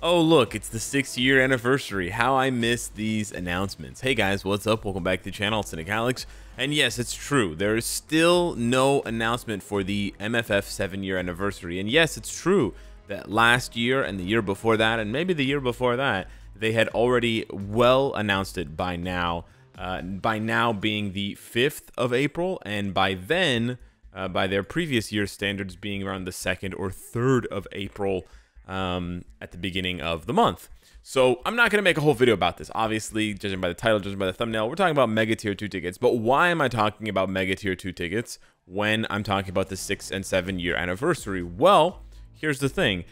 Oh, look, it's the 6-year anniversary. How I missed these announcements. Hey guys, what's up? Welcome back to the channel, Cynicalex. And yes, it's true. There is still no announcement for the MFF 7-year anniversary. And yes, it's true that last year and the year before that, and maybe the year before that, they had already well announced it by now. By now being the 5th of April, and by then, by their previous year standards, being around the 2nd or 3rd of April. At the beginning of the month. So I'm not going to make a whole video about this. Obviously, judging by the title, judging by the thumbnail, we're talking about Mega Tier 2 tickets. But why am I talking about Mega Tier 2 tickets when I'm talking about the 6 and 7 year anniversary? Well, here's the thing.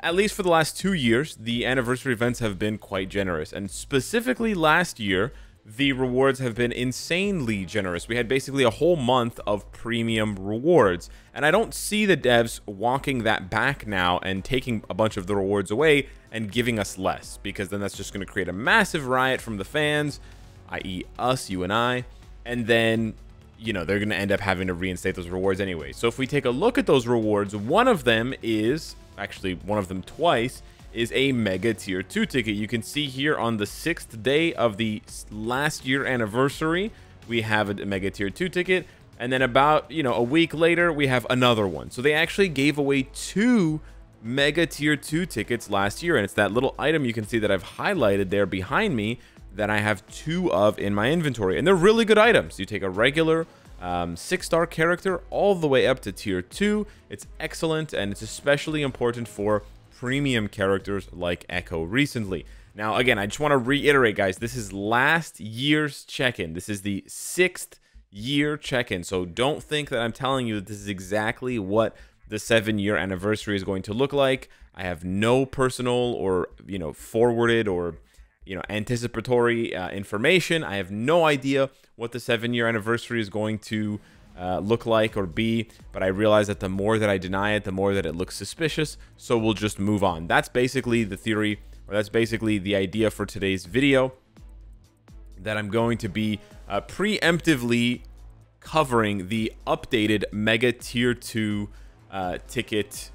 At least for the last 2 years, the anniversary events have been quite generous. And specifically last year, the rewards have been insanely generous. We had basically a whole month of premium rewards. And I don't see the devs walking that back now and taking a bunch of the rewards away and giving us less, because then that's just going to create a massive riot from the fans, i.e. us, you and I. And then, you know, they're going to end up having to reinstate those rewards anyway. So if we take a look at those rewards, one of them is, actually one of them twice, is a Mega Tier 2 ticket. You can see here on the 6th day of the last year anniversary, we have a Mega Tier 2 ticket. And then about, you know, a week later, we have another one. So they actually gave away 2 Mega Tier 2 tickets last year. And it's that little item you can see that I've highlighted there behind me that I have 2 of in my inventory. And they're really good items. You take a regular 6-star character all the way up to Tier 2. It's excellent, and it's especially important for premium characters like Echo recently. Now, again, I just want to reiterate, guys, this is last year's check-in. This is the 6th year check-in. So don't think that I'm telling you that this is exactly what the 7-year anniversary is going to look like. I have no personal or, you know, forwarded or, you know, anticipatory information. I have no idea what the 7-year anniversary is going to look like or be, but I realize that the more that I deny it, the more that it looks suspicious, so we'll just move on. That's basically the theory, or that's basically the idea for today's video, that I'm going to be preemptively covering the updated Mega Tier 2 ticket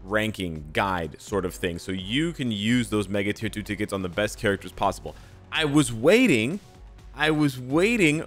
ranking guide sort of thing, so you can use those Mega Tier 2 tickets on the best characters possible. I was waiting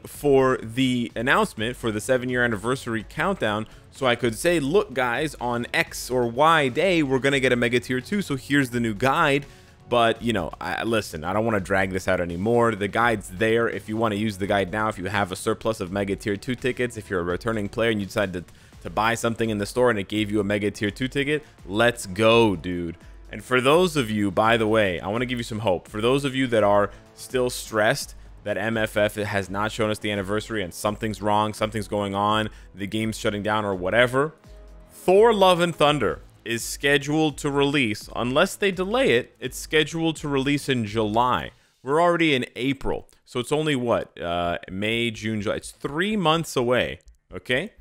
for the announcement for the 7-year anniversary countdown so I could say, look guys, on X or Y day, we're going to get a Mega Tier 2, so here's the new guide. But, you know, listen, I don't want to drag this out anymore. The guide's there if you want to use the guide now, if you have a surplus of Mega Tier 2 tickets, if you're a returning player and you decide to buy something in the store and it gave you a Mega Tier 2 ticket, let's go, dude. And for those of you, by the way, I want to give you some hope. For those of you that are still stressed that MFF has not shown us the anniversary and something's wrong, something's going on, the game's shutting down or whatever, Thor Love and Thunder is scheduled to release, unless they delay it, it's scheduled to release in July. We're already in April, so it's only what, May, June, July. It's 3 months away, okay?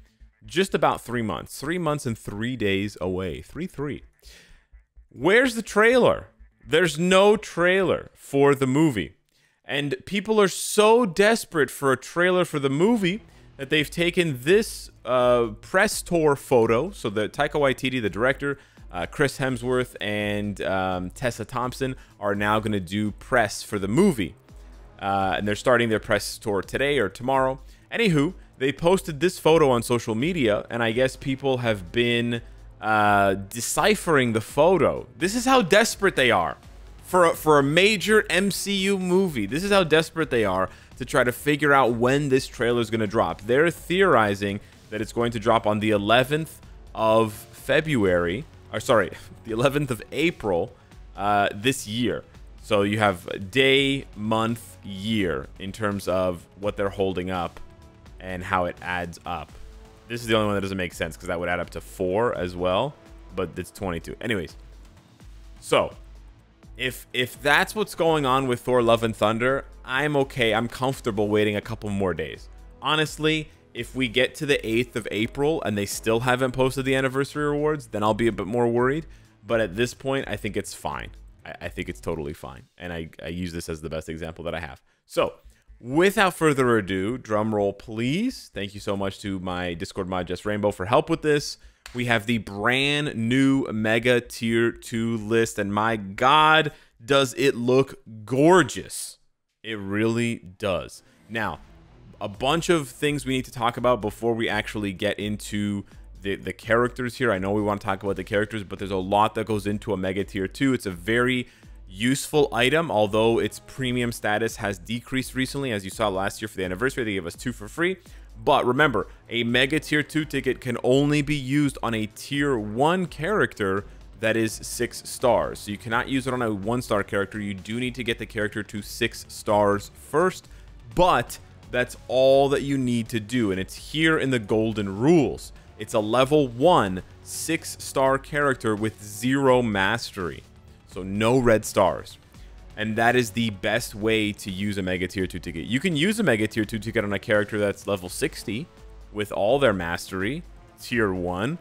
Just about 3 months. 3 months and 3 days away. 3-3. Where's the trailer? There's no trailer for the movie. And people are so desperate for a trailer for the movie that they've taken this press tour photo. So the Taika Waititi, the director, Chris Hemsworth, and Tessa Thompson are now going to do press for the movie. And they're starting their press tour today or tomorrow. Anywho, they posted this photo on social media, and I guess people have been deciphering the photo. This is how desperate they are. For a major MCU movie, this is how desperate they are to try to figure out when this trailer is going to drop. They're theorizing that it's going to drop on the 11th of February, or sorry, the 11th of April this year. So you have day, month, year in terms of what they're holding up and how it adds up. This is the only one that doesn't make sense because that would add up to 4 as well, but it's 22. Anyways, so if that's what's going on with Thor Love and Thunder, I'm okay. I'm comfortable waiting a couple more days. Honestly, if we get to the 8th of April and they still haven't posted the anniversary rewards, then I'll be a bit more worried. But at this point, I think it's fine. I think it's totally fine. And I use this as the best example that I have. So without further ado, drum roll, please. Thank you so much to my Discord mod, Just Rainbow, for help with this. we have the brand new Mega Tier 2 list, and my God, does it look gorgeous. It really does. Now, a bunch of things we need to talk about before we actually get into the characters here. I know we want to talk about the characters, but there's a lot that goes into a Mega Tier 2. It's a very useful item, although its premium status has decreased recently. As you saw last year for the anniversary, they gave us 2 for free. But remember, a Mega Tier 2 ticket can only be used on a Tier 1 character that is 6 stars. So you cannot use it on a 1-star character. You do need to get the character to 6 stars first, but that's all that you need to do, and it's here in the golden rules. It's a level 1 6-star character with 0 mastery, so no red stars. And that is the best way to use a Mega Tier 2 ticket. You can use a Mega Tier 2 ticket on a character that's level 60 with all their mastery, Tier 1,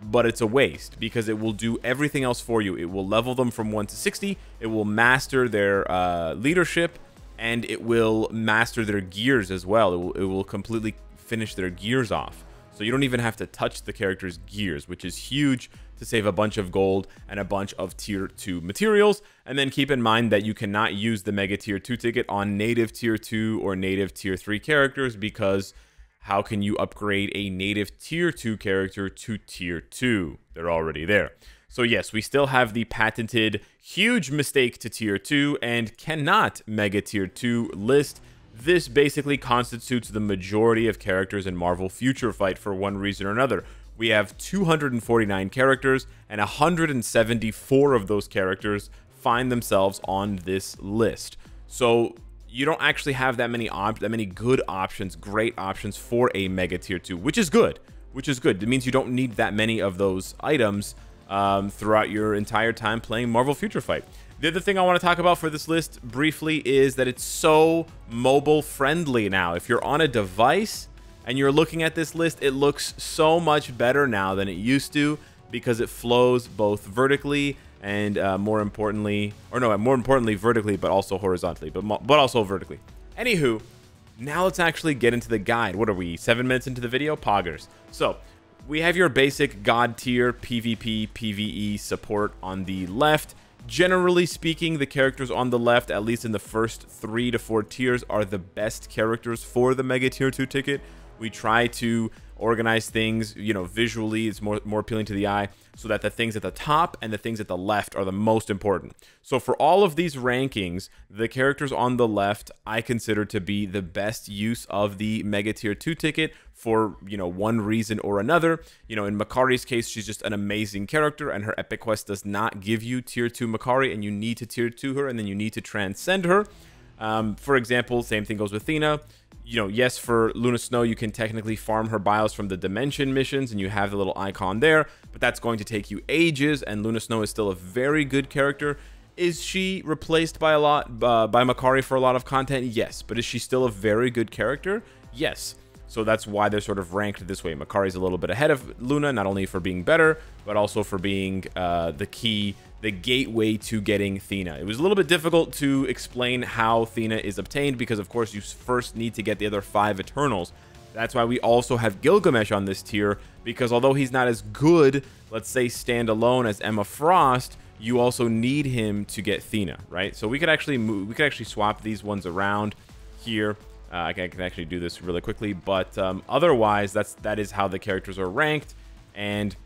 but it's a waste because it will do everything else for you. It will level them from 1 to 60, it will master their leadership, and it will master their gears as well. It will completely finish their gears off. So you don't even have to touch the character's gears, which is huge to save a bunch of gold and a bunch of Tier 2 materials. And then keep in mind that you cannot use the Mega Tier 2 ticket on native Tier 2 or native Tier 3 characters, because how can you upgrade a native Tier 2 character to Tier 2? They're already there. So yes, we still have the patented huge mistake to Tier 2 and cannot Mega Tier 2 list. This basically constitutes the majority of characters in Marvel Future Fight for one reason or another. We have 249 characters, and 174 of those characters find themselves on this list. So you don't actually have that many good options, great options for a Mega Tier 2, which is good. It means you don't need that many of those items throughout your entire time playing Marvel Future Fight. The other thing I want to talk about for this list briefly is that it's so mobile friendly now. If you're on a device and you're looking at this list, it looks so much better now than it used to, because it flows both vertically and more importantly vertically, but also horizontally, but also vertically. Anywho, now let's actually get into the guide. What are we, 7 minutes into the video? Poggers. So we have your basic God tier PvP, PvE support on the left. Generally speaking, the characters on the left, at least in the first 3 to 4 tiers, are the best characters for the Mega Tier 2 ticket. We try to organize things, you know, visually, it's more appealing to the eye, so that the things at the top and the things at the left are the most important. So for all of these rankings, the characters on the left I consider to be the best use of the Mega Tier 2 ticket for, you know, one reason or another. You know, in Makari's case, she's just an amazing character, and her epic quest does not give you Tier 2 Makari, and you need to Tier 2 her, and then you need to transcend her. For example, same thing goes with Athena. You know, yes, for Luna Snow, you can technically farm her bios from the Dimension missions, and you have the little icon there, but that's going to take you ages, and Luna Snow is still a very good character. Is she replaced by by Makari for a lot of content? Yes. But is she still a very good character? Yes. So that's why they're sort of ranked this way. Makari's a little bit ahead of Luna, not only for being better, but also for being the gateway to getting Athena. It was a little bit difficult to explain how Athena is obtained, because of course you first need to get the other 5 Eternals. That's why we also have Gilgamesh on this tier, because although he's not as good, let's say standalone, as Emma Frost, you also need him to get Athena, right? So we could actually swap these ones around here. I can actually do this really quickly, but otherwise, that is how the characters are ranked. And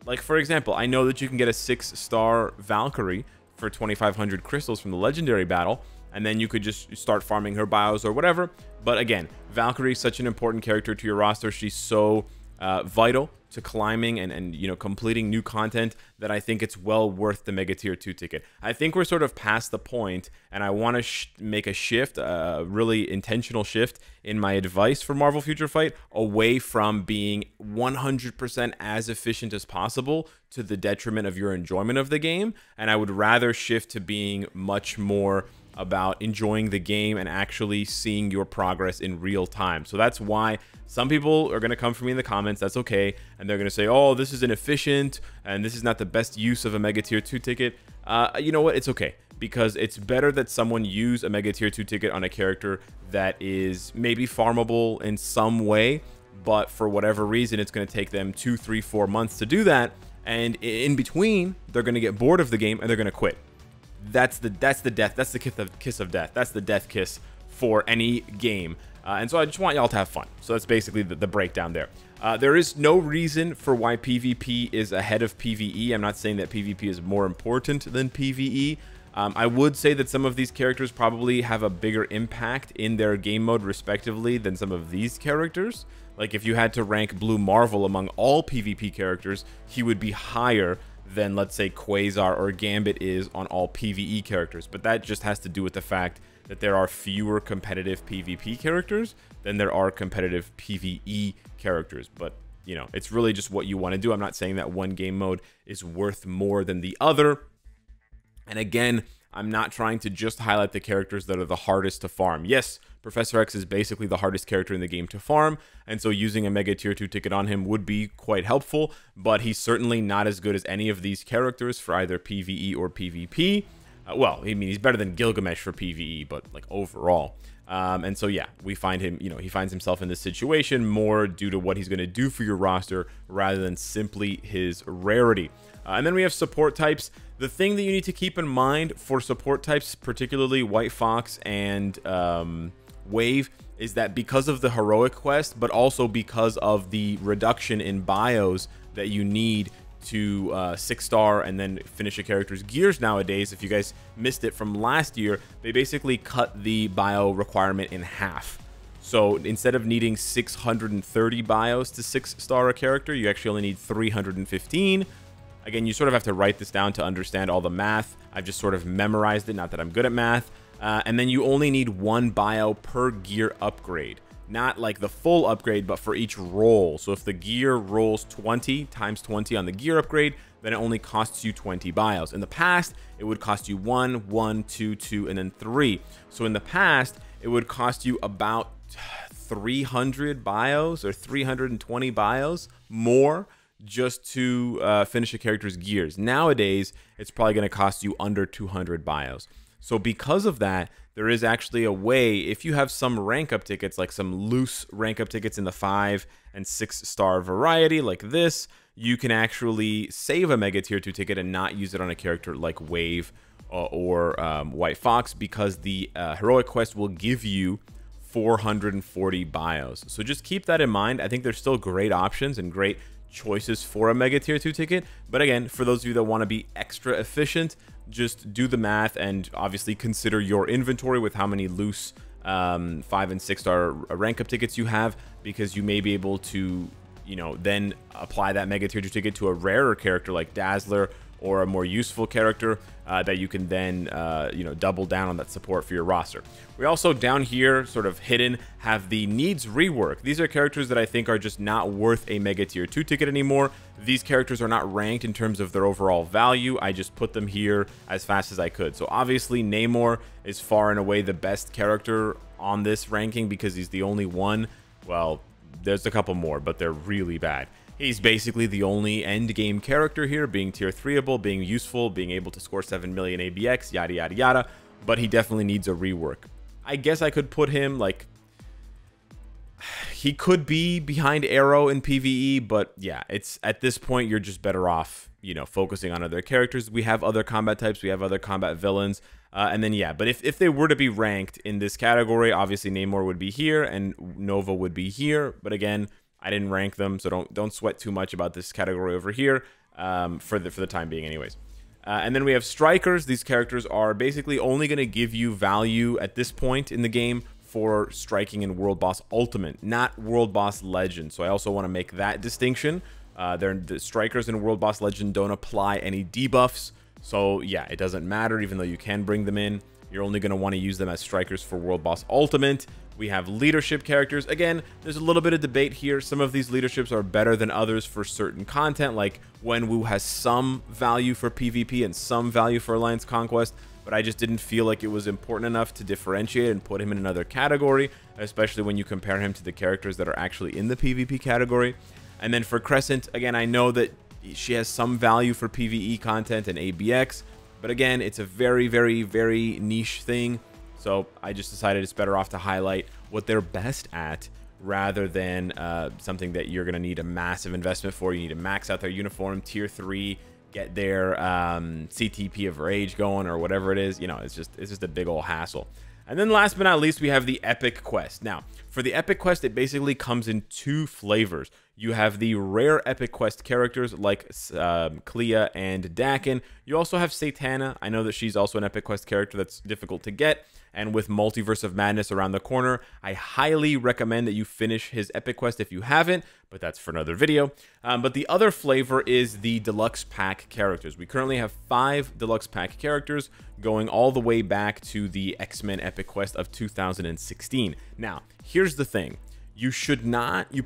like, for example, I know that you can get a 6-star Valkyrie for 2,500 crystals from the legendary battle, and then you could just start farming her bios or whatever. But again, Valkyrie is such an important character to your roster. She's so vital to climbing and you know, completing new content, that I think it's well worth the Mega Tier 2 ticket. I think we're sort of past the point, and I want to make a shift, a really intentional shift in my advice for Marvel Future Fight, away from being 100% as efficient as possible to the detriment of your enjoyment of the game, and I would rather shift to being much more about enjoying the game and actually seeing your progress in real time. So that's why some people are going to come for me in the comments. That's okay. And they're going to say, oh, this is inefficient and this is not the best use of a Mega Tier 2 ticket. You know what? It's okay, because it's better that someone use a Mega Tier 2 ticket on a character that is maybe farmable in some way, but for whatever reason, it's going to take them 2, 3, 4 months to do that. And in between, they're going to get bored of the game and they're going to quit. That's the death. That's the kiss of death. That's the death kiss for any game. And so I just want y'all to have fun. So that's basically the breakdown there. There is no reason for why PvP is ahead of PvE. I'm not saying that PvP is more important than PvE. I would say that some of these characters probably have a bigger impact in their game mode respectively than some of these characters. Like if you had to rank Blue Marvel among all PvP characters, he would be higher than, let's say, Quasar or Gambit is on all PvE characters. But that just has to do with the fact that there are fewer competitive PvP characters than there are competitive PvE characters. But, you know, it's really just what you want to do. I'm not saying that one game mode is worth more than the other. And again, I'm not trying to just highlight the characters that are the hardest to farm. Yes, Professor X is basically the hardest character in the game to farm, and so using a Mega Tier 2 ticket on him would be quite helpful, but he's certainly not as good as any of these characters for either PvE or PvP. Well, I mean, he's better than Gilgamesh for PvE, but like overall. And so, yeah, we find him, you know, he finds himself in this situation more due to what he's going to do for your roster rather than simply his rarity. And then we have support types. The thing that you need to keep in mind for support types, particularly White Fox and Wave, is that because of the heroic quest, but also because of the reduction in bios that you need to 6-star and then finish a character's gears nowadays, if you guys missed it from last year, they basically cut the bio requirement in half. So instead of needing 630 bios to 6-star a character, you actually only need 315. Again, you sort of have to write this down to understand all the math. I've just sort of memorized it, not that I'm good at math. And then you only need 1 bio per gear upgrade. Not like the full upgrade, but for each roll. So if the gear rolls 20 times 20 on the gear upgrade, then it only costs you 20 bios. In the past, it would cost you 1, 1, 2, 2, and then 3. So in the past, it would cost you about 300 bios or 320 bios more just to finish a character's gears. Nowadays, it's probably going to cost you under 200 bios. So because of that, there is actually a way, if you have some rank up tickets, like some loose rank up tickets in the 5 and 6-star variety like this, you can actually save a Mega Tier 2 ticket and not use it on a character like Wave or White Fox, because the heroic quest will give you 440 bios. So just keep that in mind. I think there's still great options and great choices for a Mega Tier 2 ticket, but again, for those of you that want to be extra efficient, just do the math and obviously consider your inventory with how many loose 5 and 6-star rank up tickets you have, because you may be able to, you know, then apply that Mega Tier 2 ticket to a rarer character like Dazzler or a more useful character that you can then, you know, double down on that support for your roster. We also down here, sort of hidden, have the needs rework. These are characters that I think are just not worth a Mega Tier 2 ticket anymore. These characters are not ranked in terms of their overall value. I just put them here as fast as I could. So obviously Namor is far and away the best character on this ranking because he's the only one. Well, there's a couple more, but they're really bad. He's basically the only end game character here, being tier 3able, being useful, being able to score 7 million ABX, yada yada yada, but he definitely needs a rework. I guess I could put him like, he could be behind Arrow in PvE, but yeah, it's at this point you're just better off, you know, focusing on other characters. We have other combat types, we have other combat villains, and then yeah, but if they were to be ranked in this category, obviously Namor would be here and Nova would be here, but again, I didn't rank them, so don't sweat too much about this category over here for the time being anyways. And then we have strikers. These characters are basically only going to give you value at this point in the game for striking in World Boss Ultimate, not World Boss Legend. So I also want to make that distinction. The strikers in World Boss Legend don't apply any debuffs. So yeah, it doesn't matter, even though you can bring them in. You're only going to want to use them as strikers for World Boss Ultimate. We have leadership characters. Again, there's a little bit of debate here. Some of these leaderships are better than others for certain content, like Wenwu has some value for PvP and some value for Alliance Conquest, but I just didn't feel like it was important enough to differentiate and put him in another category, especially when you compare him to the characters that are actually in the PvP category. And then for Crescent, again, I know that she has some value for PvE content and ABX, but again, it's a very, very, very niche thing. So I just decided it's better off to highlight what they're best at rather than something that you're going to need a massive investment for. You need to max out their uniform, tier 3, get their CTP of Rage going or whatever it is. You know, it's just a big old hassle. And then last but not least, we have the Epic Quest. Now, for the Epic Quest, it basically comes in 2 flavors. You have the rare Epic Quest characters like Clea and Dakin. You also have Satana. I know that she's also an Epic Quest character that's difficult to get. And with Multiverse of Madness around the corner, I highly recommend that you finish his Epic Quest if you haven't, but that's for another video. But the other flavor is the Deluxe Pack characters. We currently have 5 Deluxe Pack characters going all the way back to the X-Men Epic Quest of 2016. Now, here's the thing. You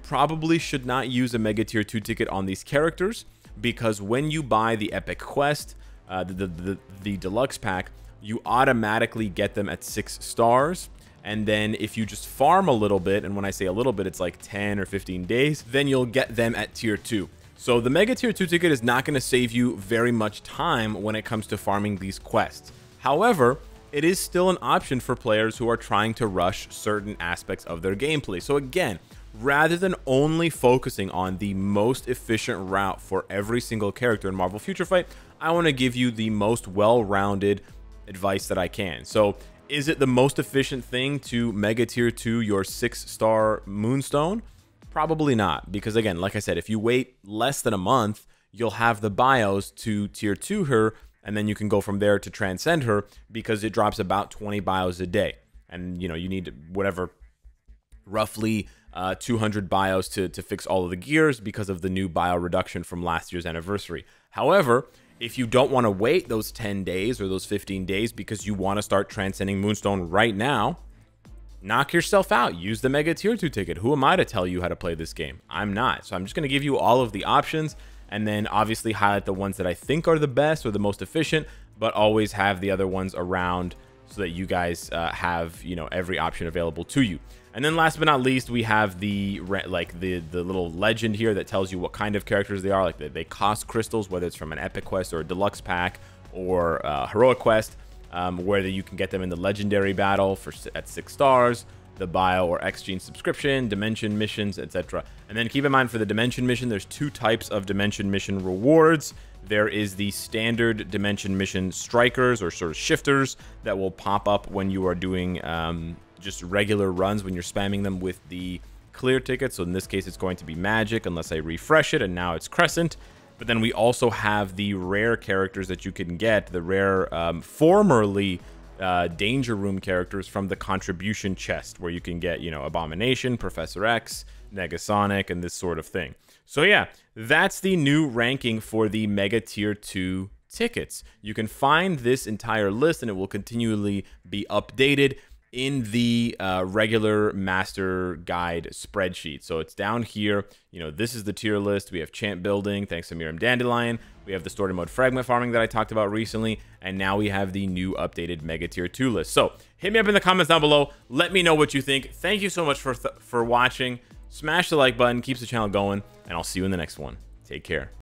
probably should not use a Mega Tier 2 ticket on these characters, because when you buy the Epic Quest, the Deluxe Pack, you automatically get them at 6 stars. And then if you just farm a little bit, and when I say a little bit, it's like 10 or 15 days, then you'll get them at tier 2. So the Mega Tier 2 ticket is not going to save you very much time when it comes to farming these quests. However, it is still an option for players who are trying to rush certain aspects of their gameplay. So again, rather than only focusing on the most efficient route for every single character in Marvel Future Fight, I want to give you the most well-rounded advice that I can. So is it the most efficient thing to Mega Tier 2 your 6-star Moonstone? Probably not, because again, like I said, if you wait less than a month, you'll have the bios to tier 2 her, and then you can go from there to transcend her, because it drops about 20 bios a day. And you know, you need whatever, roughly 200 bios to fix all of the gears because of the new bio reduction from last year's anniversary. However, if you don't want to wait those 10 days or those 15 days because you want to start transcending Moonstone right now, knock yourself out. Use the Mega Tier 2 ticket. Who am I to tell you how to play this game? I'm not. So I'm just going to give you all of the options, and then obviously highlight the ones that I think are the best or the most efficient, but always have the other ones around so that you guys have, you know, every option available to you. And then last but not least, we have the little legend here that tells you what kind of characters they are. Like they cost crystals, whether it's from an Epic Quest or a Deluxe Pack or Heroic Quest, whether you can get them in the Legendary Battle at 6 stars, the Bio or X-Gene subscription, Dimension missions, etc. And then keep in mind, for the Dimension mission, there's 2 types of Dimension mission rewards. There is the standard Dimension mission strikers, or sort of shifters, that will pop up when you are doing just regular runs, when you're spamming them with the clear ticket. So in this case, it's going to be Magic, unless I refresh it, and now it's Crescent. But then we also have the rare characters that you can get, the rare formerly Danger Room characters from the contribution chest, where you can get, you know, Abomination, Professor X, Negasonic, and this sort of thing. So yeah, that's the new ranking for the Mega Tier 2 tickets. You can find this entire list, and it will continually be updated in the regular master guide spreadsheet. So it's down here. You know, this is the tier list. We have champ building, thanks to Miriam Dandelion. We have the story mode fragment farming that I talked about recently, and now we have the new updated Mega Tier 2 list. So hit me up in the comments down below. Let me know what you think. Thank you so much for watching. Smash the like button, keeps the channel going, and I'll see you in the next one. Take care.